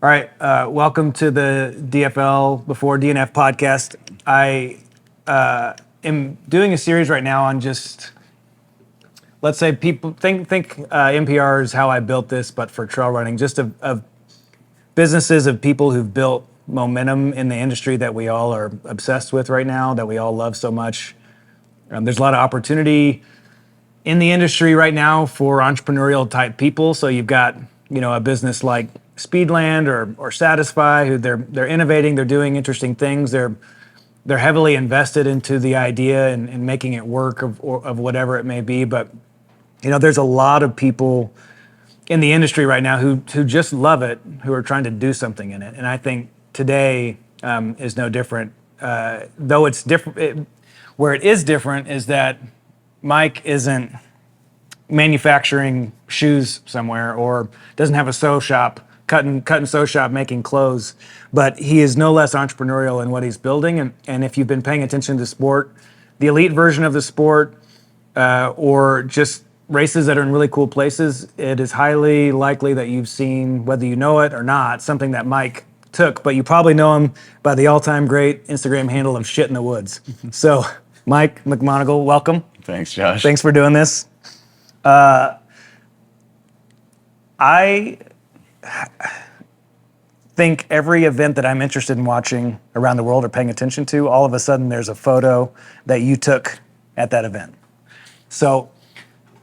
All right, welcome to the DFL Before DNF podcast. I am doing a series right now on just, let's say, people think NPR is how I built this, but for trail running, just of businesses of people who've built momentum in the industry that we all are obsessed with right now, that we all love so much. There's a lot of opportunity in the industry right now for entrepreneurial type people. So you've got, a business like Speedland or Satisfy, who they're innovating, they're doing interesting things, they're heavily invested into the idea and making it work of whatever it may be. But there's a lot of people in the industry right now who just love it, who are trying to do something in it. And I think today is no different. Though it's different, where it is different is that Mike isn't manufacturing shoes somewhere or doesn't have a sew shop, cutting sew shop, making clothes, but he is no less entrepreneurial in what he's building. And if you've been paying attention to sport, the elite version of the sport, or just races that are in really cool places, it is highly likely that you've seen, whether you know it or not, something that Mike took, but you probably know him by the all-time great Instagram handle of Shit in the Woods. So Mike McMonagle, welcome. Thanks, Josh. Thanks for doing this. I think every event that I'm interested in watching around the world or paying attention to, all of a sudden there's a photo that you took at that event. So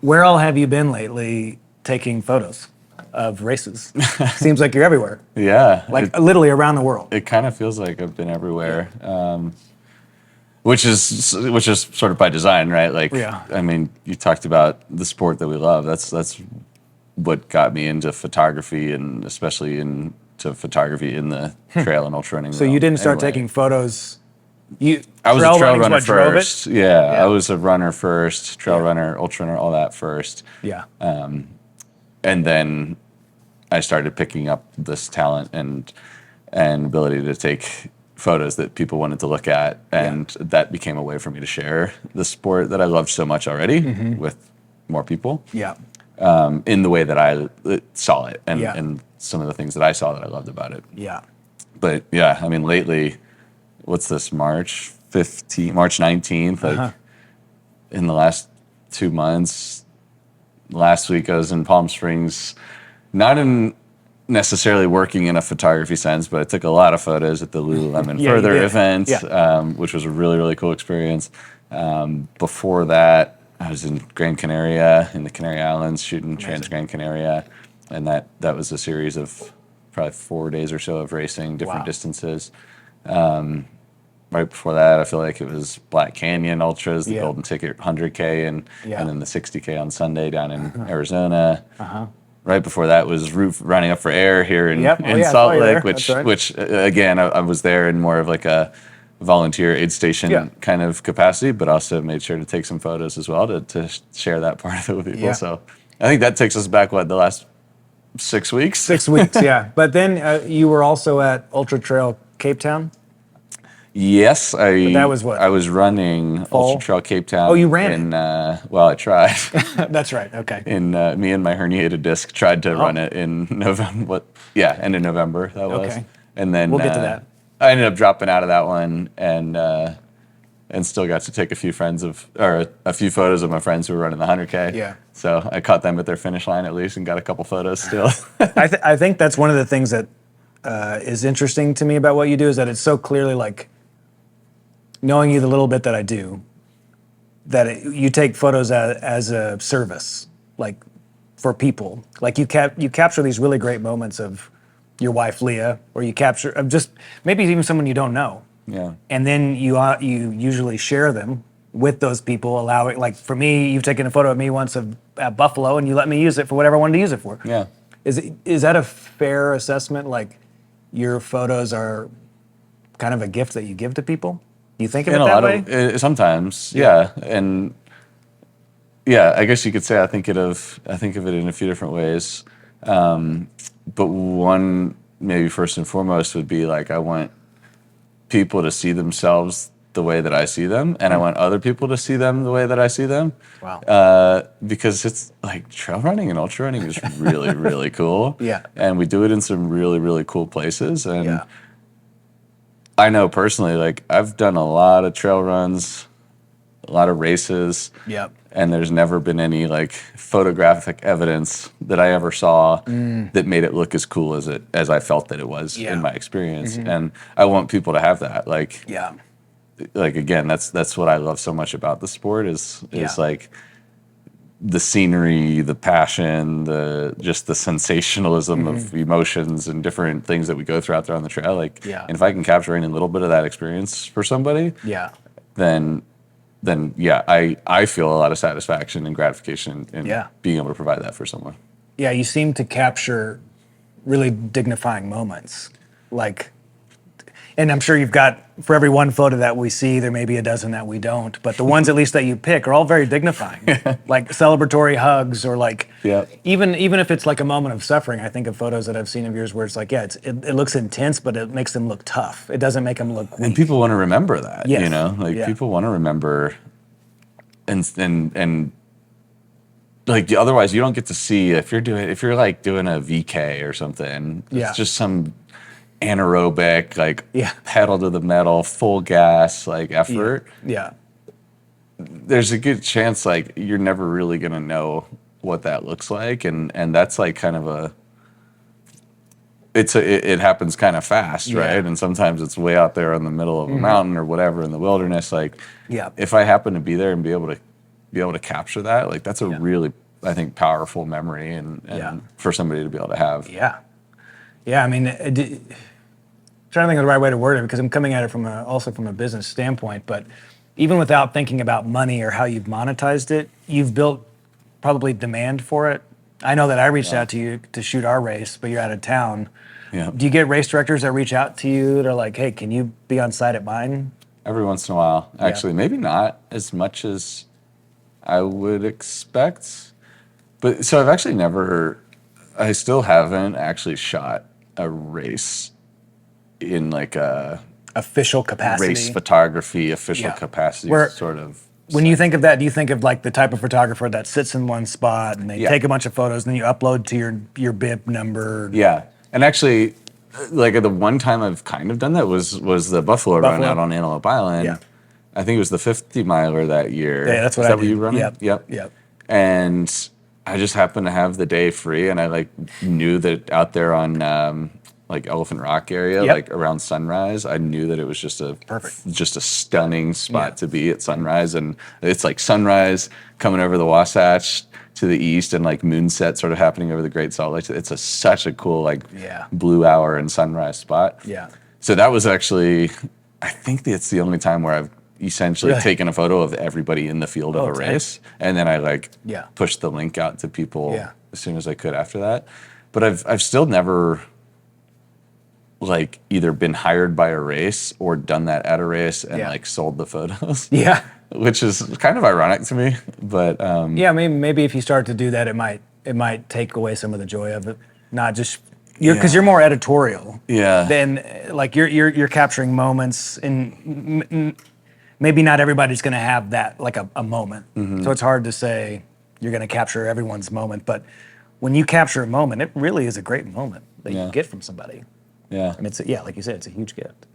where all have you been lately taking photos of races? Seems like you're everywhere. Yeah. Literally around the world. It kind of feels like I've been everywhere. Which is sort of by design, right? I mean, you talked about the sport that we love. That's what got me into photography, and especially into photography in the trail and ultra running. So you didn't start taking photos. I was a trail runner first. Yeah, Yeah, I was a runner first, trail runner, ultra runner, all that first. Yeah. And then I started picking up this talent and ability to take photos that people wanted to look at, and that became a way for me to share the sport that I loved so much already with more people. Yeah. In the way that I saw it, and some of the things that I saw that I loved about it. Yeah. But yeah, I mean, lately, what's this, March 19th? In the last 2 months, last week I was in Palm Springs, not in necessarily working in a photography sense, but I took a lot of photos at the Lululemon Further event, which was a really, really cool experience. Before that, I was in Gran Canaria, in the Canary Islands, shooting Trans Gran Canaria, and that was a series of probably 4 days or so of racing, different distances. Right before that, I feel like it was Black Canyon Ultras, the Golden Ticket 100K, and then the 60K on Sunday down in Arizona. Right before that was running up for air here in Salt Lake, which again, I was there in more of like a volunteer aid station kind of capacity, but also made sure to take some photos as well to share that part of it with people. Yeah. So I think that takes us back, the last 6 weeks? 6 weeks, yeah. But then you were also at Ultra Trail Cape Town? Yes, that was what? I was running Ultra Trail Cape Town. Oh, you ran it? I tried. That's right. Okay. Me and my herniated disc tried to run it in November. End of November that was. Okay. And then we'll get to that. I ended up dropping out of that one, and still got to take a few photos of my friends who were running the 100K. Yeah. So I caught them at their finish line at least and got a couple photos still. I think that's one of the things that is interesting to me about what you do, is that it's so clearly like, knowing you the little bit that I do, that you take photos as a service, like for people. Like you capture these really great moments of your wife Leah, or you capture of just maybe even someone you don't know. Yeah. And then you usually share them with those people. Like for me, you've taken a photo of me once at Buffalo, and you let me use it for whatever I wanted to use it for. Yeah. Is that a fair assessment? Like your photos are kind of a gift that you give to people? You think of it that way? Sometimes, yeah. And yeah, I guess you could say I think of it in a few different ways. But one, maybe first and foremost, would be like, I want people to see themselves the way that I see them, and I want other people to see them the way that I see them. Wow. Because it's like trail running and ultra running is really, really cool. Yeah. And we do it in some really, really cool places. And Yeah. I know personally, like I've done a lot of trail runs, a lot of races. Yep. And there's never been any like photographic evidence that I ever saw that made it look as cool as I felt that it was in my experience. And I want people to have that. Yeah. Like again, that's what I love so much about the sport is like the scenery, the passion, just the sensationalism of emotions and different things that we go through out there on the trail. Like, and if I can capture any little bit of that experience for somebody, then yeah, I feel a lot of satisfaction and gratification in being able to provide that for someone. Yeah, you seem to capture really dignifying moments. Like, and I'm sure you've got, for every one photo that we see, there may be a dozen that we don't, but the ones at least that you pick are all very dignifying. Like celebratory hugs or like, even if it's like a moment of suffering, I think of photos that I've seen of yours where it's like, it looks intense, but it makes them look tough. It doesn't make them look weak. And people want to remember that, Yes. you know? Like people want to remember and like otherwise you don't get to see if you're like doing a VK or something. It's just some anaerobic, like pedal to the metal, full gas, like effort. Yeah. There's a good chance like you're never really gonna know what that looks like, and that's like kind of it happens kind of fast, right? And sometimes it's way out there in the middle of a mountain or whatever in the wilderness. Like, if I happen to be there and be able to capture that, like that's a really, I think, powerful memory and for somebody to be able to have. Yeah, I mean, trying to think of the right way to word it because I'm coming at it also from a business standpoint. But even without thinking about money or how you've monetized it, you've built probably demand for it. I know that I reached out to you to shoot our race, but you're out of town. Yeah. Do you get race directors that reach out to you that are like, "Hey, can you be on site at mine?" Every once in a while, actually, maybe not as much as I would expect. But so I've actually I still haven't actually shot a race in like a official capacity, race photography, official capacity sort of. When you think of that, do you think of like the type of photographer that sits in one spot and they take a bunch of photos and then you upload to your bib number? Yeah, and actually, like the one time I've kind of done that was the Buffalo run out on Antelope Island. Yeah. I think it was the 50 miler that year. Yeah, that's what Is I that what you running? Yep. And I just happened to have the day free, and I like knew that out there on like Elephant Rock area, like around sunrise, I knew that it was just a stunning spot to be at sunrise, and it's like sunrise coming over the Wasatch to the east, and like moonset sort of happening over the Great Salt Lake. It's such a cool like blue hour and sunrise spot. Yeah. So that was actually, I think it's the only time where I've essentially taken a photo of everybody in the field of a race, and then I like pushed the link out to people as soon as I could after that. But I've still never like either been hired by a race or done that at a race and like sold the photos. Yeah. Which is kind of ironic to me, but maybe if you start to do that, it might take away some of the joy of it. Not just because you're more editorial. Yeah. Then like you're capturing moments, and maybe not everybody's going to have that like a moment. So it's hard to say you're going to capture everyone's moment, but when you capture a moment, it really is a great moment that you get from somebody. Yeah. And it's like you said, it's a huge gift.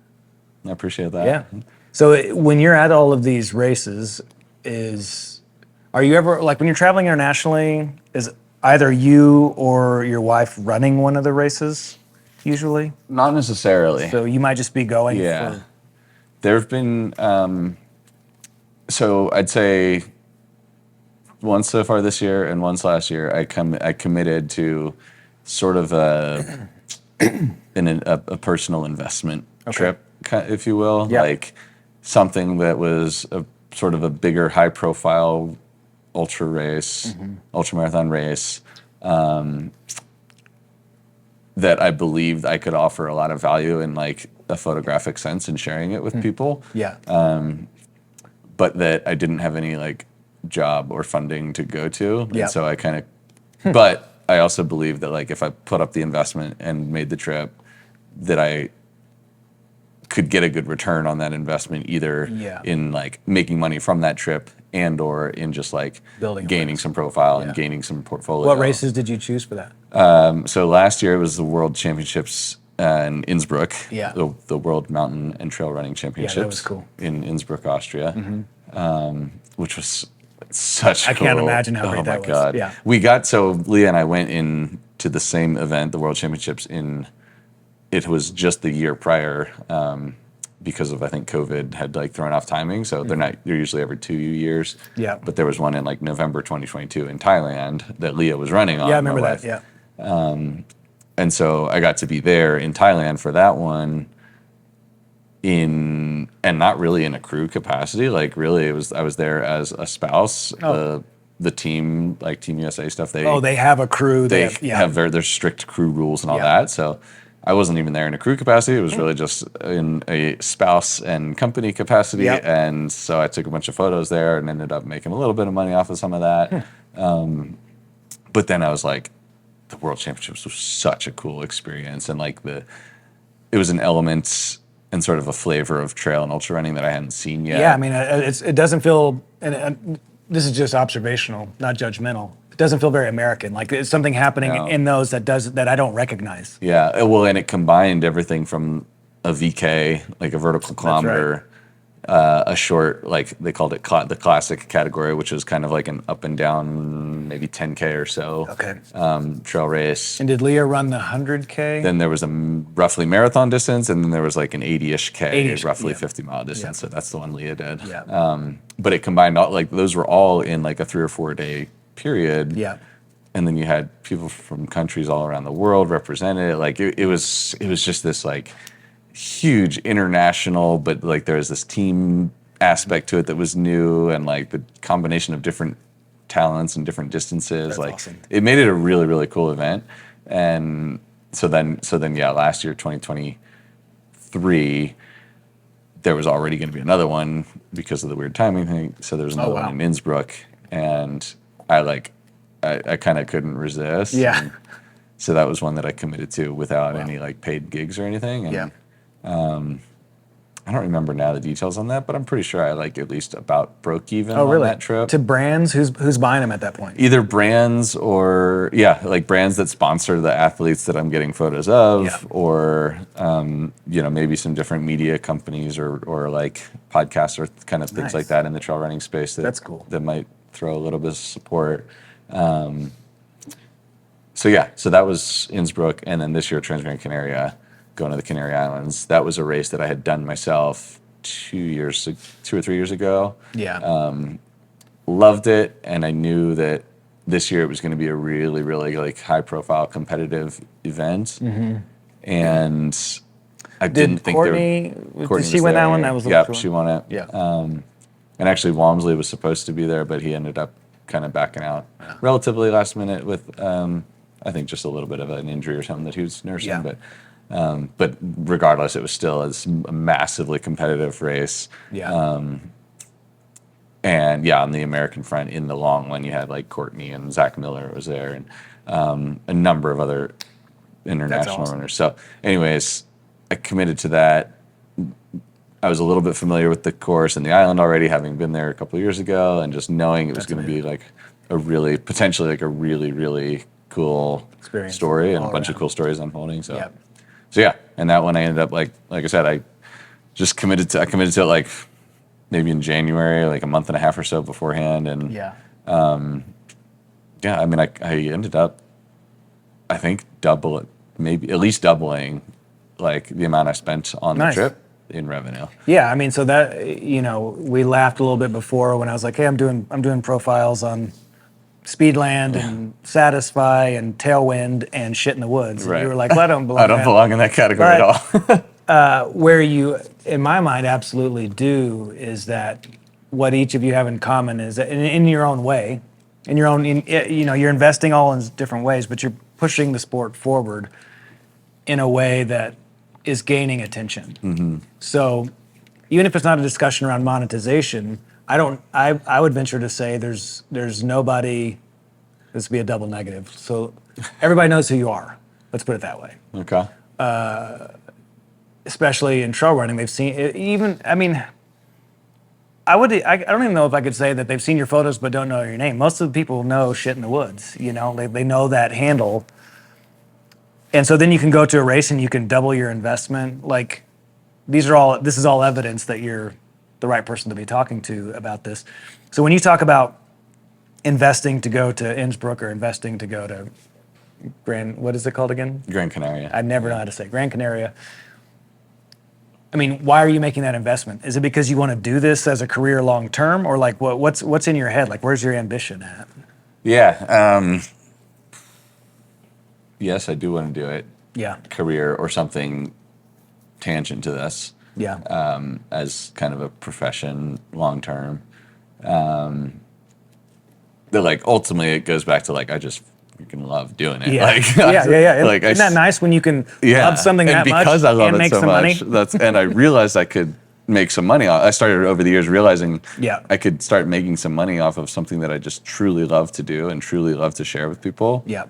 I appreciate that. Yeah. So when you're at all of these races, are you ever, like when you're traveling internationally, is either you or your wife running one of the races usually? Not necessarily. So you might just be going for... There have been, so I'd say once so far this year and once last year, I committed to sort of a personal investment trip, if you will. Like something that was a sort of a bigger, high-profile ultra race, ultramarathon race, that I believed I could offer a lot of value in like a photographic sense and sharing it with people. Yeah. But that I didn't have any like job or funding to go to. And so I kind of, but I also believe that like if I put up the investment and made the trip, that I could get a good return on that investment, either Yeah. in like making money from that trip and or in just like Building gaining awareness. some profile Yeah. and gaining some portfolio. What races did you choose for that? So last year it was the World Championships in Innsbruck, Yeah. the World Mountain and Trail Running Championships was cool. in Innsbruck, Austria, which was such I cool. can't imagine how oh great my that was. God. Yeah. We got, so Leah and I went in to the same event, the World Championships it was just the year prior, because of, I think COVID had like thrown off timing. So they're usually every 2 years. Yeah. But there was one in like November 2022 in Thailand that Leah was running on. Yeah, I remember my that. wife. Yeah. And so I got to be there in Thailand for that one and not really in a crew capacity. Like really I was there as a spouse. Oh. The team, like Team USA stuff, they have a crew. they Yeah. have their strict crew rules and all Yeah. that. So I wasn't even there in a crew capacity. It was really just in a spouse and company capacity. Yep. And so I took a bunch of photos there and ended up making a little bit of money off of some of that. But then I was like, the World Championships was such a cool experience. And like it was an element and sort of a flavor of trail and ultra running that I hadn't seen yet. Yeah, I mean, it doesn't feel, and this is just observational, not judgmental. It doesn't feel very American. Like there's something happening No. in those that I don't recognize. Yeah, well, and it combined everything from a VK, like a vertical kilometer, a short, like they called it the classic category, which was kind of like an up and down, maybe 10K or so. Okay. Trail race. And did Leah run the 100K? Then there was a roughly marathon distance, and then there was like an 80-ish K, 80-ish, roughly yeah. 50-mile distance. Yeah. So that's the one Leah did. Yeah. But it combined all, like those were all in like a 3 or 4 day period. Yeah. And then you had people from countries all around the world represented. Like it was just this like huge international, but like there was this team aspect to it that was new, and like the combination of different talents and different distances. That's like awesome. it made it a really, really cool event. And so then yeah, last year, 2023, there was already going to be another one because of the weird timing thing. So there was another wow. one in Innsbruck, and I kind of couldn't resist. Yeah. And so that was one that I committed to without any like paid gigs or anything. And Yeah. I don't remember now the details on that, but I'm pretty sure I like at least about broke even Oh, on really? that trip. To brands? Who's buying them at that point? Either brands or like brands that sponsor the athletes that I'm getting photos of, Yeah. or maybe some different media companies or like podcasts or kind of things Nice. like that in the trail running space. That's cool. That might throw a little bit of support. So that was Innsbruck, and then this year Transgran Canaria, going to the Canary Islands. That was a race that I had done myself 2 or 3 years ago. Yeah. Loved it, and I knew that this year it was going to be a really, really like high profile competitive event. Mm-hmm. And I didn't think Courtney, Courtney did she was win that there. one? That was the Yep, first she one. won it. Yeah. And actually Walmsley was supposed to be there, but he ended up kind of backing out relatively last minute with I think just a little bit of an injury or something that he was nursing. Yeah. But regardless, it was still a massively competitive race. Yeah. And yeah, on the American front, in the long one, you had like Courtney and Zach Miller was there, and a number of other international awesome. runners. So, anyways, I committed to that. I was a little bit familiar with the course and the island already, having been there a couple of years ago, and just knowing it was going to be like potentially like a really, really cool Experience story and all a bunch of around. cool stories unfolding. So, Yep. so yeah, and that one I ended up like I said, I committed to it like maybe in January, like a month and a half or so beforehand, and Yeah. I mean, I ended up, I think, maybe at least doubling, like the amount I spent on Nice. the trip in revenue. Yeah, I mean, so that we laughed a little bit before when I was like, "Hey, I'm doing profiles on Speedland and Satisfy and Tailwind and Shit in the Woods." Right. And you were like, "Well, I don't belong." I don't in belong in that category But- at all. Where you, in my mind, absolutely do is that what each of you have in common is that in your own way, you're investing all in different ways, but you're pushing the sport forward in a way that is gaining attention. Mm-hmm. So even if it's not a discussion around monetization, I would venture to say there's nobody, this would be a double negative. So everybody knows who you are. Let's put it that way. Okay. especially in trail running, they've seen even. I mean, I don't even know if I could say that they've seen your photos but don't know your name. Most of the people know shit in the woods. You know, they know that handle. And so then you can go to a race and you can double your investment. Like this is all evidence that you're the right person to be talking to about this. So when you talk about investing to go to Innsbruck or investing to go to what is it called again? Gran Canaria. I never know how to say Gran Canaria. I mean, why are you making that investment? Is it because you want to do this as a career long term, or like what's in your head? Like, where's your ambition at? Yeah. Yes, I do want to do it. Yeah. Career or something tangent to this. Yeah. As kind of a profession long term. But like ultimately it goes back to like I just freaking love doing it. Yeah. Like, Yeah. Like, isn't that nice when you can love something and that much because I love and it make so some much, money? and I realized I could make some money. I started over the years realizing I could start making some money off of something that I just truly love to do and truly love to share with people. Yeah.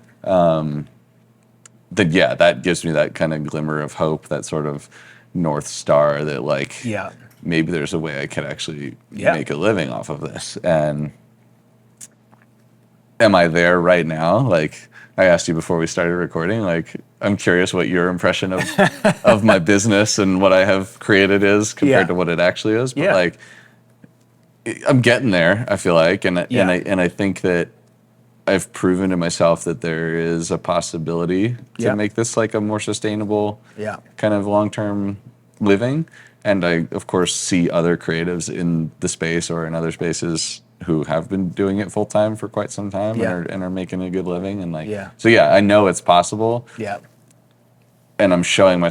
That gives me that kind of glimmer of hope, that sort of North Star that like maybe there's a way I could actually make a living off of this. And am I there right now? Like I asked you before we started recording, like I'm curious what your impression of of my business and what I have created is compared to what it actually is. But like I'm getting there, I feel like, and I think that I've proven to myself that there is a possibility to make this like a more sustainable kind of long-term living. And I, of course, see other creatives in the space or in other spaces who have been doing it full time for quite some time and are making a good living. And like, so I know it's possible. Yeah. And I'm trying to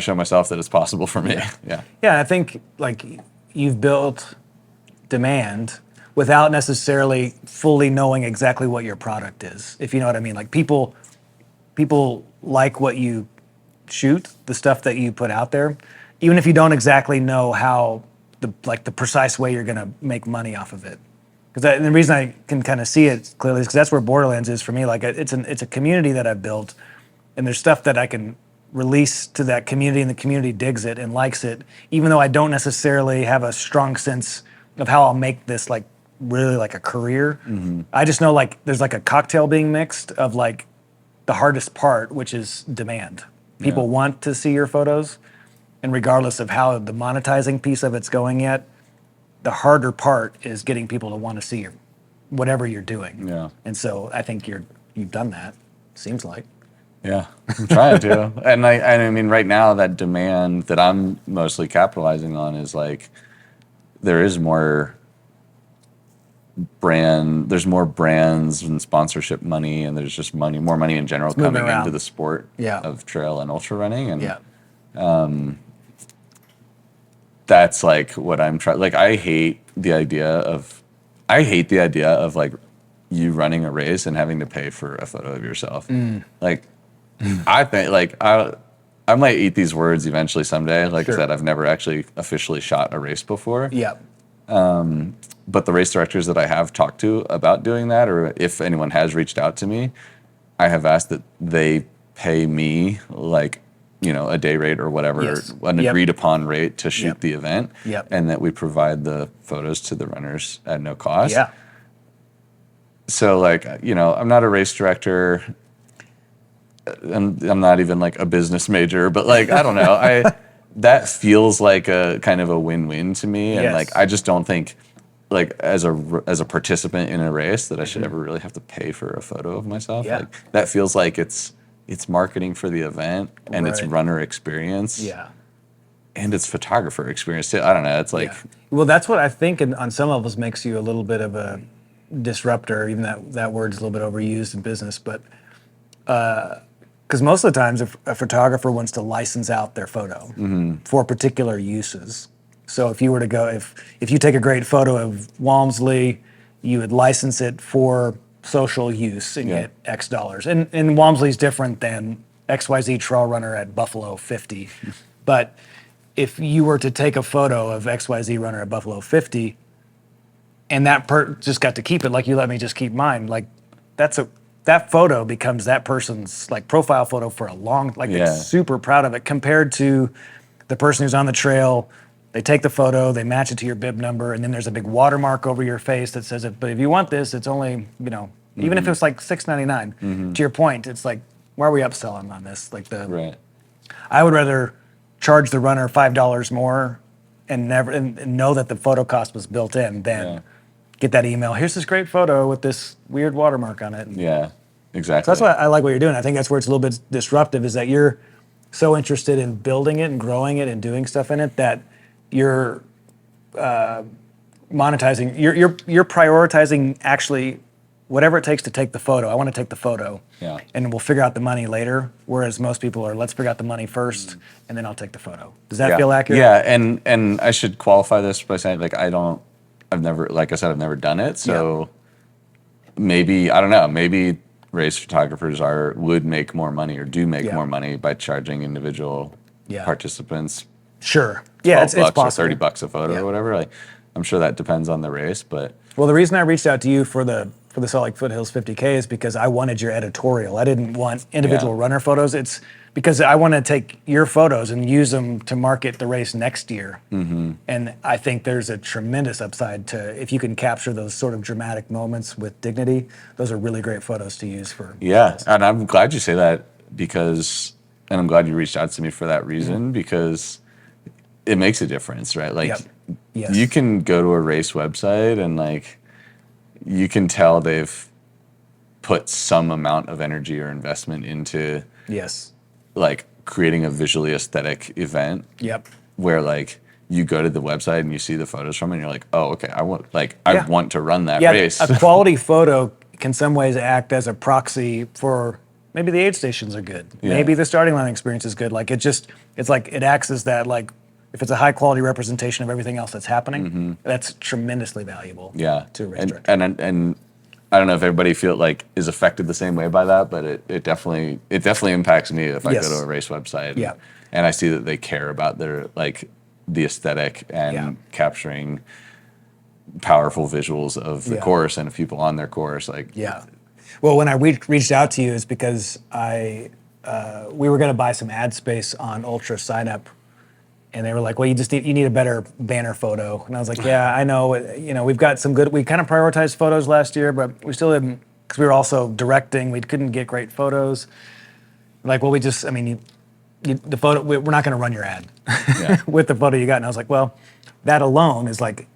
show myself that it's possible for me. Yeah. Yeah. I think like you've built demand without necessarily fully knowing exactly what your product is, if you know what I mean. Like people like what you shoot, the stuff that you put out there, even if you don't exactly know how the precise way you're going to make money off of it. Because the reason I can kind of see it clearly is because that's where Borderlands is for me. Like it's a community that I've built, and there's stuff that I can release to that community, and the community digs it and likes it, even though I don't necessarily have a strong sense of how I'll make this like really like a career. Mm-hmm. I just know like there's like a cocktail being mixed of like the hardest part, which is demand. People want to see your photos, and regardless of how the monetizing piece of it's going yet, the harder part is getting people to want to see whatever you're doing. Yeah. And so I think you've done that. Seems like. Yeah, I'm trying to. And I mean, right now that demand that I'm mostly capitalizing on is like there is more there's more brands and sponsorship money, and there's just more money in general coming into the sport of trail and ultra running. And that's like what I'm trying. Like I hate the idea of like you running a race and having to pay for a photo of yourself. Like I think like I might eat these words eventually someday. Like I said, I've never actually officially shot a race before. Yeah. But the race directors that I have talked to about doing that, or if anyone has reached out to me, I have asked that they pay me like, a day rate or whatever, an agreed upon rate to shoot the event, and that we provide the photos to the runners at no cost. Yeah. So like, I'm not a race director, and I'm not even like a business major, but like, I don't know, that feels like a kind of a win-win to me, and like, I just don't think like as a participant in a race that I should ever really have to pay for a photo of myself. Yeah. Like that feels like it's marketing for the event, and it's runner experience. Yeah. And it's photographer experience too. I don't know. It's like, well, that's what I think on some levels makes you a little bit of a disruptor, even that word's a little bit overused in business, but because most of the times if a photographer wants to license out their photo for particular uses. So if you were to go, if you take a great photo of Walmsley, you would license it for social use and get X dollars. And Walmsley's different than XYZ trail runner at Buffalo 50. But if you were to take a photo of XYZ runner at Buffalo 50, and that just got to keep it, like you let me just keep mine, like that's that photo becomes that person's like profile photo for a long, like they're super proud of it compared to the person who's on the trail. They take the photo, they match it to your bib number, and then there's a big watermark over your face that says it. But if you want this, it's only, even if it's like $6.99. To your point, it's like, why are we upselling on this? Like I would rather charge the runner $5 more and know that the photo cost was built in than get that email. Here's this great photo with this weird watermark on it. Yeah, exactly. So that's why I like what you're doing. I think that's where it's a little bit disruptive, is that you're so interested in building it and growing it and doing stuff in it that you're monetizing. You're prioritizing actually whatever it takes to take the photo. I want to take the photo, and we'll figure out the money later. Whereas most people are, let's figure out the money first, and then I'll take the photo. Does that feel accurate? Yeah, and I should qualify this by saying, like, I've never, like I said, I've never done it. So maybe, I don't know, maybe race photographers would make more money or do make more money by charging individual participants. Sure. Yeah, it's possible. Or $30 a photo or whatever. Like, I'm sure that depends on the race, but. Well, the reason I reached out to you for the Salt Lake Foothills 50K is because I wanted your editorial. I didn't want individual runner photos. It's because I want to take your photos and use them to market the race next year. And I think there's a tremendous upside to, if you can capture those sort of dramatic moments with dignity, those are really great photos to use for. Yeah, and I'm glad you say that and I'm glad you reached out to me for that reason, because it makes a difference, right? Like, you can go to a race website and, like, you can tell they've put some amount of energy or investment into like creating a visually aesthetic event. Where, like, you go to the website and you see the photos from it and you're like, oh, okay, I want to run that race. A quality photo can some ways act as a proxy for maybe the aid stations are good. Maybe the starting line experience is good. Like, it's like it acts as that, like, if it's a high quality representation of everything else that's happening, that's tremendously valuable to a race director. And I don't know if everybody is affected the same way by that, but it definitely impacts me if I go to a race website and I see that they care about their, like, the aesthetic and capturing powerful visuals of the course and of people on their course. Like, well, when I reached out to you, it's because we were going to buy some ad space on Ultra Sign Up. And they were like, well, you need a better banner photo. And I was like, yeah, I know. We've got some good, we kind of prioritized photos last year, but we still didn't, because we were also directing. We couldn't get great photos. Like, well, the photo, we're not going to run your ad with the photo you got. And I was like, well, that alone is like,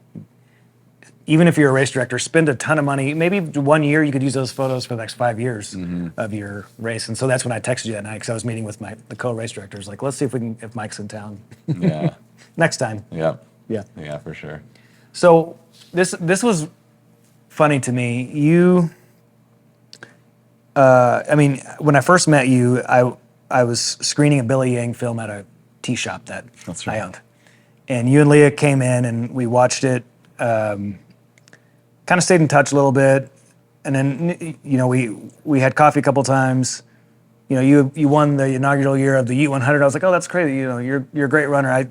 even if you're a race director, spend a ton of money. Maybe 1 year you could use those photos for the next 5 years of your race. And so that's when I texted you that night, because I was meeting with the co-race directors. Like, let's see if Mike's in town. Next time. Yeah, for sure. So this was funny to me. You, when I first met you, I was screening a Billy Yang film at a tea shop that I owned. And you and Leah came in and we watched it. Kind of stayed in touch a little bit, and then we had coffee a couple times. You won the inaugural year of the Ute 100. I was like, oh, that's crazy. You're a great runner.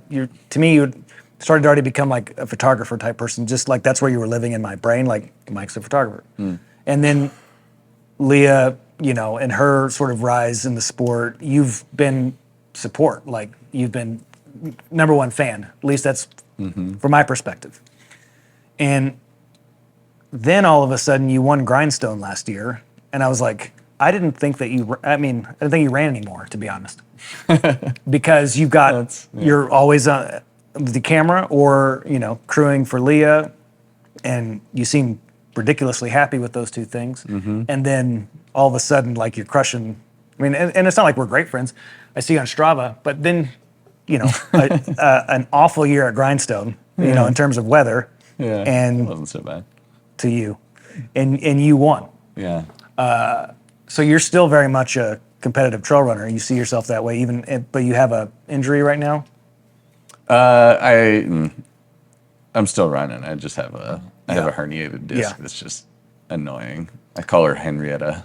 To me, you started to already become like a photographer type person. Just like that's where you were living in my brain. Like, Mike's a photographer. And then Leah, in her sort of rise in the sport, you've been support. Like, you've been number one fan. At least that's from my perspective. And then all of a sudden you won Grindstone last year, and I was like, I didn't think you ran anymore, to be honest, because you're always on the camera or crewing for Leah, and you seem ridiculously happy with those two things, and then all of a sudden, like, you're crushing. I mean, and it's not like we're great friends. I see you on Strava, but then an awful year at Grindstone, in terms of weather. Yeah, and it wasn't so bad to you, and you won. Yeah. So you're still very much a competitive trail runner. You see yourself that way, but you have a injury right now. I'm still running. I just have a herniated disc that's just annoying. I call her Henrietta.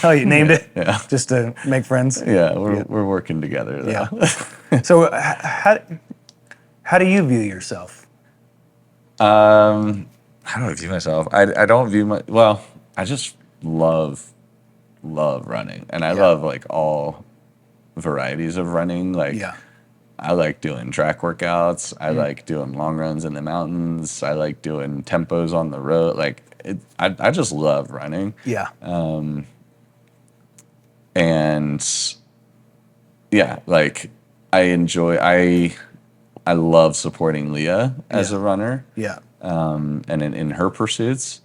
Oh, you named it? Yeah. Just to make friends. Yeah, we're working together though. Yeah. So how do you view yourself? How do I view myself? I don't view I just love love running, and I Yeah. love like all varieties of running. Like Yeah. I like doing track workouts. I like doing long runs in the mountains. I like doing tempos on the road. Like I just love running. Yeah. And yeah, like I love supporting Leah as Yeah. a runner, Yeah. and in her pursuits,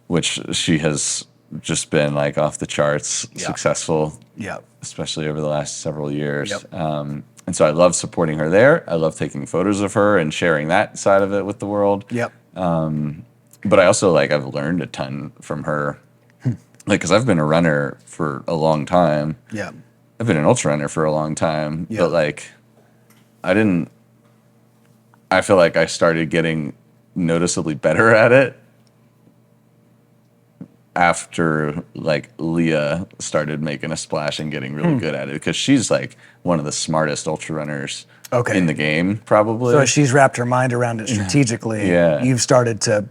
which she has just been like off the charts Yeah. successful, Yeah. especially over the last several years. Yep. And so I love supporting her there. I love taking photos of her and sharing that side of it with the world. Yep. But I also like I've learned a ton from her, like because I've been a runner for a long time. Yeah. I've been an ultra runner for a long time, Yeah. but like I feel like I started getting noticeably better at it after like Leah started making a splash and getting really good at it, because she's like one of the smartest ultra runners Okay. in the game, probably. So as she's wrapped her mind around it strategically, Yeah. you've started to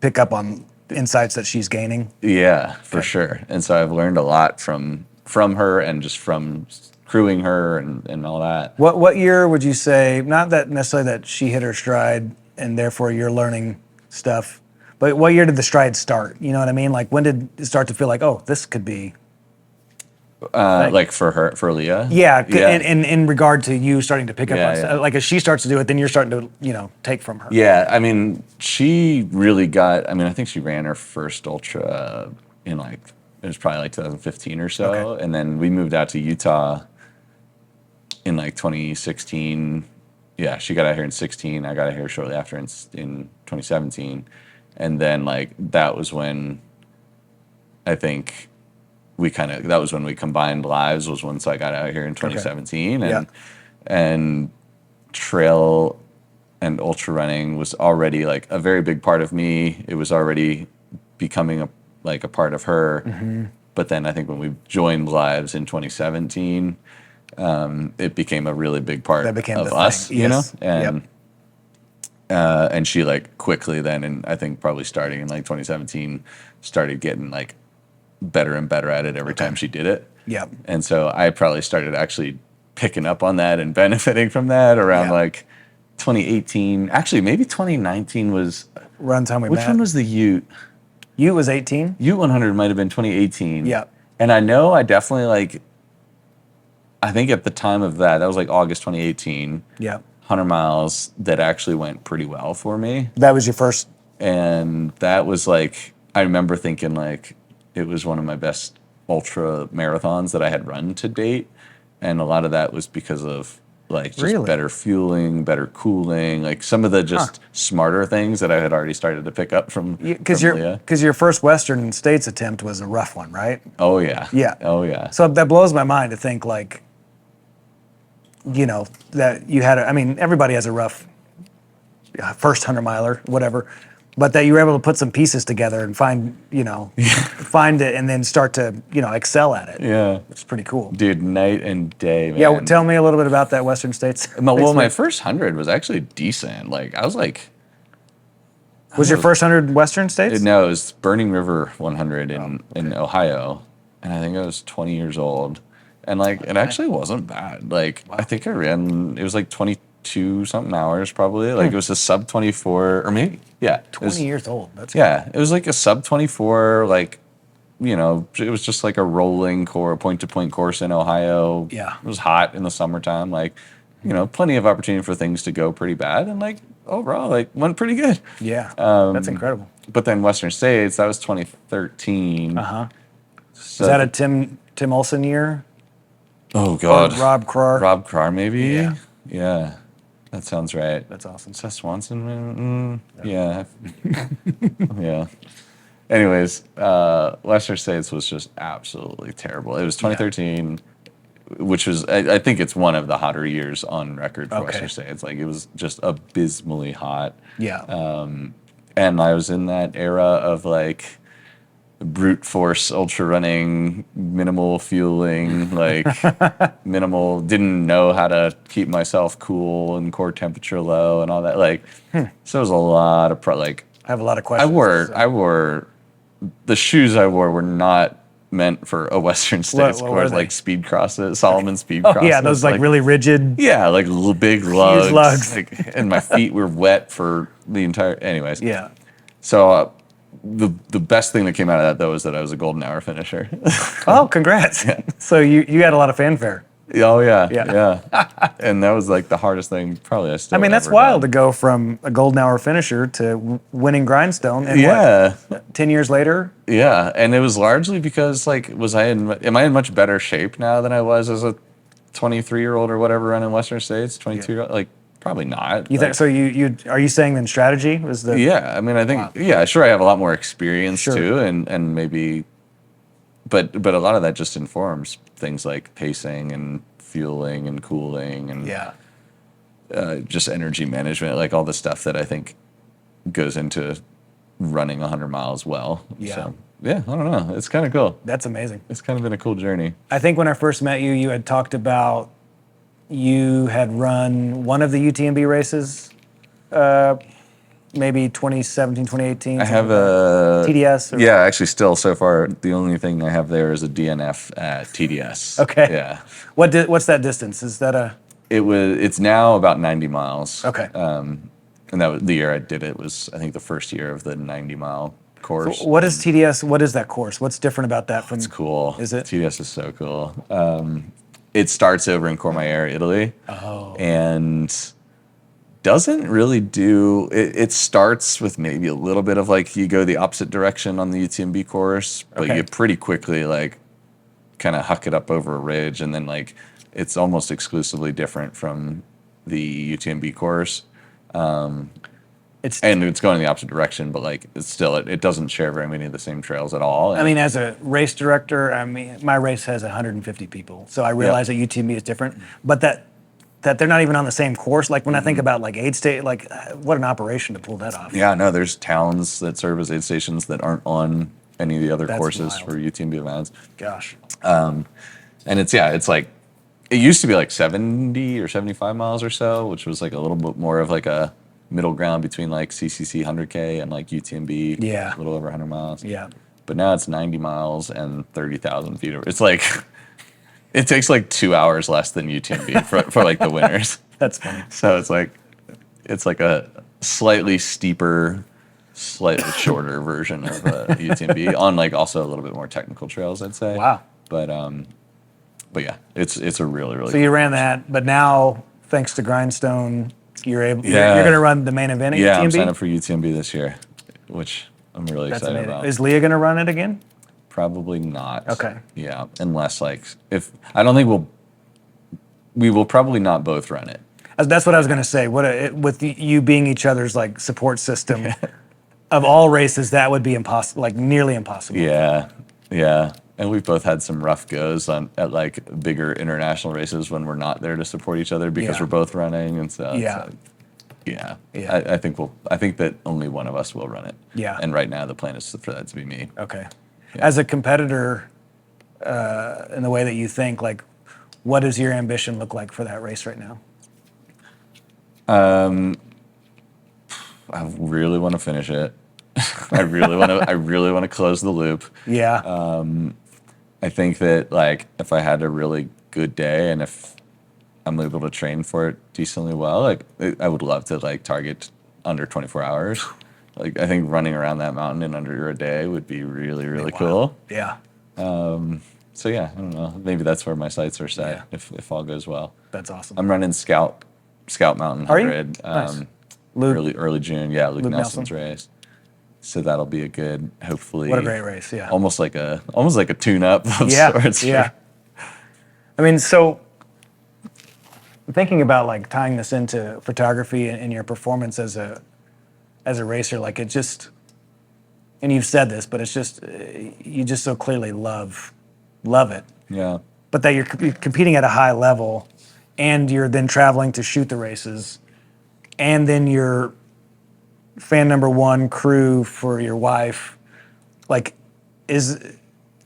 pick up on insights that she's gaining. Yeah, for Okay. sure. And so I've learned a lot from her and just from crewing her and all that. What year would you say, not that necessarily that she hit her stride and therefore you're learning stuff, but what year did the stride start? You know what I mean? Like when did it start to feel like, oh, this could be Like for Leah. yeah, in regard to you starting to pick up Yeah, on yeah. stuff. Like as she starts to do it, then you're starting to, take from her. Yeah, I mean, she really got. I mean, I think she ran her first ultra in like it was probably like 2015 or so, Okay. and then we moved out to Utah in like 2016. Yeah, she got out here in 16. I got out here shortly after in 2017, and then like that was when I think that was when we combined lives. Was once I got out here in 2017, Yeah. and trail and ultra running was already like a very big part of me. It was already becoming a part of her. But then I think when we joined lives in 2017, it became a really big part That became of the us, thing. you know? Yes. And she like quickly then, and I think probably starting in like 2017, started getting like better and better at it every time she did it. Yep. And so I probably started actually picking up on that and benefiting from that around Yeah. like 2018. Actually, maybe 2019 was. Run time we Which met. one was the Ute? You was 18? Ute 100 might have been 2018. Yeah. And I know I definitely like. I think at the time of that was like August 2018. Yeah. 100 miles that actually went pretty well for me. That was your first. And that was like, I remember thinking like it was one of my best ultra marathons that I had run to date. And a lot of that was because of like just Really? better fueling, better cooling, like some of the just smarter things that I had already started to pick up from Leah. Because your first Western States attempt was a rough one, right? Oh yeah. Yeah. Oh yeah. So that blows my mind to think like, that you had, I mean, everybody has a rough first 100 miler, whatever, but that you were able to put some pieces together and find it and then start to, excel at it. Yeah. It's pretty cool. Dude, night and day, man. Yeah, tell me a little bit about that Western States. Well, my first 100 was actually decent. Like I was like, Was your first 100 Western States? no, it was Burning River 100 in Ohio, and I think I was 20 years old, and like it actually wasn't bad. Like I think I ran, it was like 22 something hours probably. Like it was a sub 24 or maybe 20 years old. That's Yeah, it was like a sub 24. Like it was just like a rolling point to point course in Ohio. Yeah. It was hot in the summertime. Like plenty of opportunity for things to go pretty bad, and like overall like went pretty good. Yeah, that's incredible. But then Western States, that was 2013. Uh-huh. So Is that a Tim Olson year? oh Or god, Rob Krar? Rob Krar maybe. Yeah. Yeah, that sounds right. That's awesome. Seth Swanson. Yeah. Yeah. Anyways, Western States was just absolutely terrible. It was 2013, which was I think it's one of the hotter years on record for Okay. Western States. Like it was just abysmally hot. Yeah. And I was in that era of like brute force ultra running, minimal fueling, like didn't know how to keep myself cool and core temperature low and all that. Like, so it was a lot of I have a lot of I questions. wore the shoes I wore were not meant for a Western States what course, are they? like speed crosses, Solomon speed Oh crosses. yeah, those like really rigid. Yeah, like little big lugs. lugs. And my feet were wet for the entire. Anyways. Yeah. So the best thing that came out of that though is that I was a golden hour finisher. Oh, congrats. So you had a lot of fanfare. Oh yeah, Yeah. yeah. And that was like the hardest thing probably I still. I mean, that's ever wild done. to go from a golden hour finisher to winning grindstone. And Yeah. what, 10 years later? Yeah, and it was largely because like am I in much better shape now than I was as a 23-year-old or whatever running Western States, 22-year-old? Like probably not. You Like, think so? You are you saying then strategy was the yeah, I mean I think Wow. yeah, sure I have a lot more experience Sure. too and maybe but a lot of that just informs things like pacing and fueling and cooling and yeah. just energy management, like all the stuff that I think goes into running 100 miles well. Yeah. So, yeah, I don't know. It's kind of cool. That's amazing. It's kind of been a cool journey. I think when I first met you, you had talked about you had run one of the UTMB races, maybe 2017, 2018. I have a TDS. Or, yeah, actually still so far, the only thing I have there is a DNF at TDS. Okay. Yeah. What's that distance? Is that a It's now about 90 miles. okay? And that was the year I did it was, I think, the first year of the 90-mile course. What is TDS? What is that course? What's different about that from? It's cool. Is it? TDS is so cool. It starts over in Courmayeur, Italy. Oh. And doesn't really do it starts with maybe a little bit of like you go the opposite direction on the UTMB course, but Okay. you pretty quickly like kind of huck it up over a ridge, and then like it's almost exclusively different from the UTMB course. It's. And it's going in the opposite direction, but like it's still it doesn't share very many of the same trails at all. I mean, as a race director, I mean, my race has 150 people, so I realize that UTMB is different, but that they're not even on the same course. Like when I think about like aid state, like what an operation to pull that off. Yeah, no, there's towns that serve as aid stations that aren't on any of the other That's courses wild. for UTMB events. Gosh. And it's like, it used to be like 70 or 75 miles or so, which was like a little bit more of like a middle ground between like CCC 100K and like UTMB, Yeah. a little over 100 miles. Yeah. But now it's 90 miles and 30,000 feet. It's like, it takes like 2 hours less than UTMB for like the winners. That's funny. So it's like a slightly steeper, slightly shorter version of UTMB on like also a little bit more technical trails, I'd say. Wow. But yeah, it's a really So you ran that, but now thanks to Grindstone, you're able. Yeah. You're going to run the main event at yeah, UTMB. I'm signed up for UTMB this year, which I'm really That's excited amazing. about. Is Leah going to run it again? Probably not. Okay. Yeah, unless like if I don't think we will probably not both run it. That's what I was going to say. With you being each other's like support system, of all races, that would be impossible, like nearly impossible. Yeah, yeah. And we've both had some rough goes at like bigger international races when we're not there to support each other because Yeah. we're both running, and so Yeah. yeah. Yeah. I think that only one of us will run it. Yeah. And right now the plan is for that to be me. Okay. As a competitor, in the way that you think, like, what does your ambition look like for that race right now? I really want to finish it. I really want to close the loop. Yeah. I think that like if I had a really good day and if I'm able to train for it decently well, like I would love to like target under 24 hours. Like I think running around that mountain in under a day would be really, really cool. Yeah. So yeah, I don't know. Maybe that's where my sights are set Yeah. if all goes well. That's awesome. I'm running Scout Mountain Are you? 100. Nice. Luke, Early June. Yeah, Luke Nelson's Nelson. race. So that'll be a good, hopefully. what a great race. Yeah. Almost like a tune-up of Yeah. sorts. Yeah. I mean, so thinking about like tying this into photography and your performance as a racer, like it just, and you've said this, but it's just, you just so clearly love it. Yeah. But that you're competing at a high level and you're then traveling to shoot the races and then you're fan number one crew for your wife. Like, is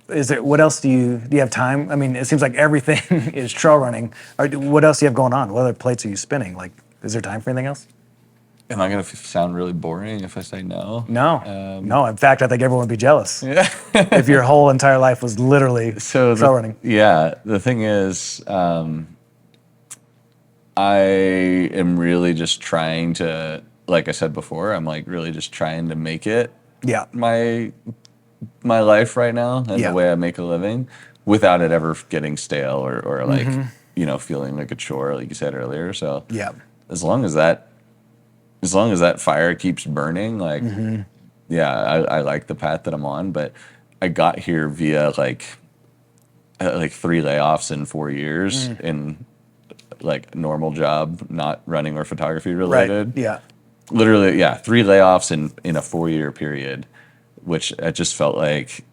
there, what else do you have time? I mean, it seems like everything is trail running. What else do you have going on? What other plates are you spinning? Like, is there time for anything else? Am I going to sound really boring if I say no? No, no. In fact, I think everyone would be jealous Yeah. if your whole entire life was literally trail running. Yeah. The thing is, I am really just trying to, like I said before, I'm like really just trying to make it Yeah. my life right now and Yeah. the way I make a living without it ever getting stale or like, feeling like a chore, like you said earlier. So Yeah. as long as that fire keeps burning, like, yeah, I like the path that I'm on, but I got here via like 3 layoffs in 4 years in like normal job, not running or photography related. Right. Yeah. Literally, yeah, 3 layoffs in a 4-year period, which I just felt like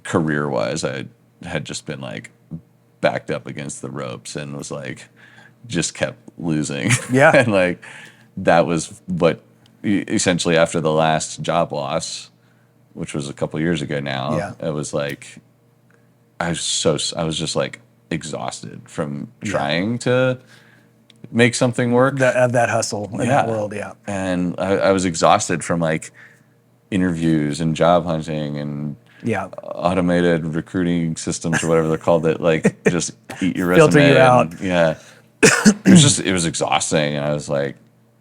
career-wise, I had just been like backed up against the ropes and was like, just kept losing. Yeah. And like, that was what essentially after the last job loss, which was a couple years ago now, Yeah. it was like, I was just like exhausted from trying to make something work. That hustle in that world. Yeah. And I was exhausted from like interviews and job hunting and Yeah. automated recruiting systems or whatever they're called that like just eat your resume. Filter you and, out. Yeah. It was exhausting. And I was like,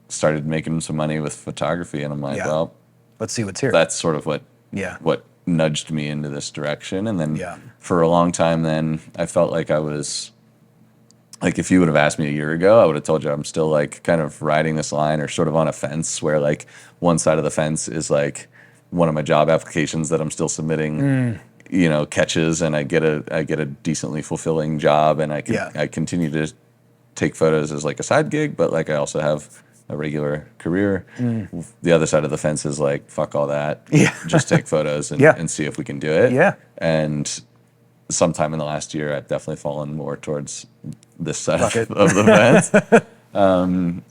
started making some money with photography. And I'm like, Yeah. well, Let's see what's here. that's sort of what Yeah. nudged me into this direction. And then Yeah. for a long time, then I felt like I was like, if you would have asked me a year ago, I would have told you I'm still like kind of riding this line or sort of on a fence where like one side of the fence is like one of my job applications that I'm still submitting, catches, and I get a decently fulfilling job, and I continue to take photos as like a side gig, but like I also have a regular career. The other side of the fence is like, fuck all that. Yeah. Just take photos and, Yeah. and see if we can do it. Yeah. And sometime in the last year, I've definitely fallen more towards this side Fuck it. of the fence. And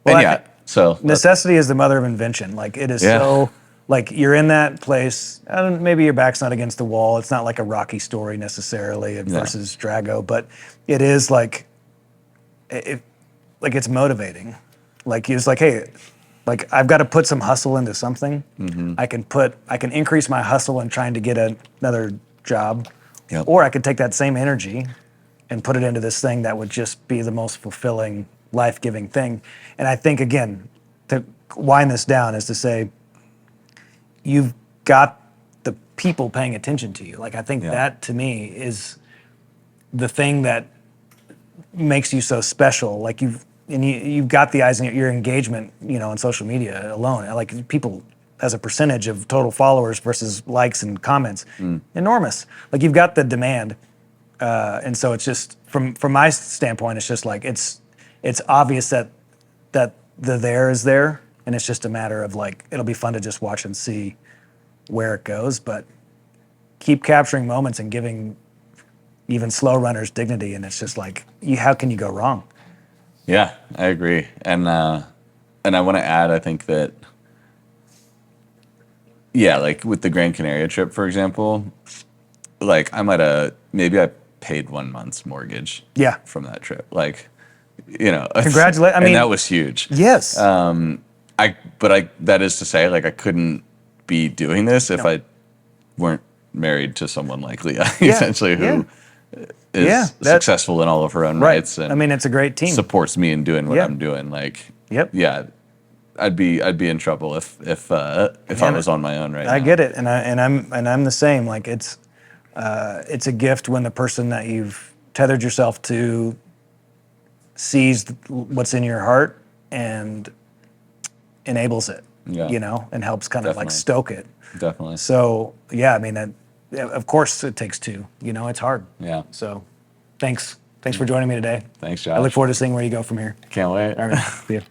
yeah, so Necessity is the mother of invention. Like it is so, like you're in that place. Maybe your back's not against the wall. It's not like a Rocky story necessarily versus Drago, but it is like, like it's motivating. Like it's like, hey, like I've got to put some hustle into something. I can increase my hustle in trying to get another job, or I could take that same energy and put it into this thing that would just be the most fulfilling, life-giving thing. And I think, again, to wind this down is to say, you've got the people paying attention to you. Like, I think that, to me, is the thing that makes you so special. Like, you've got the eyes and your engagement, on social media alone. Like, people as a percentage of total followers versus likes and comments, enormous. Like, you've got the demand. And so it's just from my standpoint, it's just like it's obvious that the there is there, and it's just a matter of like it'll be fun to just watch and see where it goes. But keep capturing moments and giving even slow runners dignity, and it's just like how can you go wrong? Yeah, I agree, and I want to add, I think that like with the Gran Canaria trip, for example, like maybe I paid 1 month's mortgage from that trip. Like, Congratulate. I mean, and that was huge. Yes. That is to say, like, I couldn't be doing this if I weren't married to someone like Leah, essentially, who is successful in all of her own rights. And I mean, it's a great team. Supports me in doing what I'm doing. Like, I'd be in trouble if I was on my own right now. I get it, and I'm the same. Like it's a gift when the person that you've tethered yourself to sees what's in your heart and enables it, and helps kind of like stoke it. Definitely. So I mean, of course it takes two. It's hard. Yeah. So, thanks for joining me today. Thanks, Josh. I look forward to seeing where you go from here. Can't wait. All right, see you.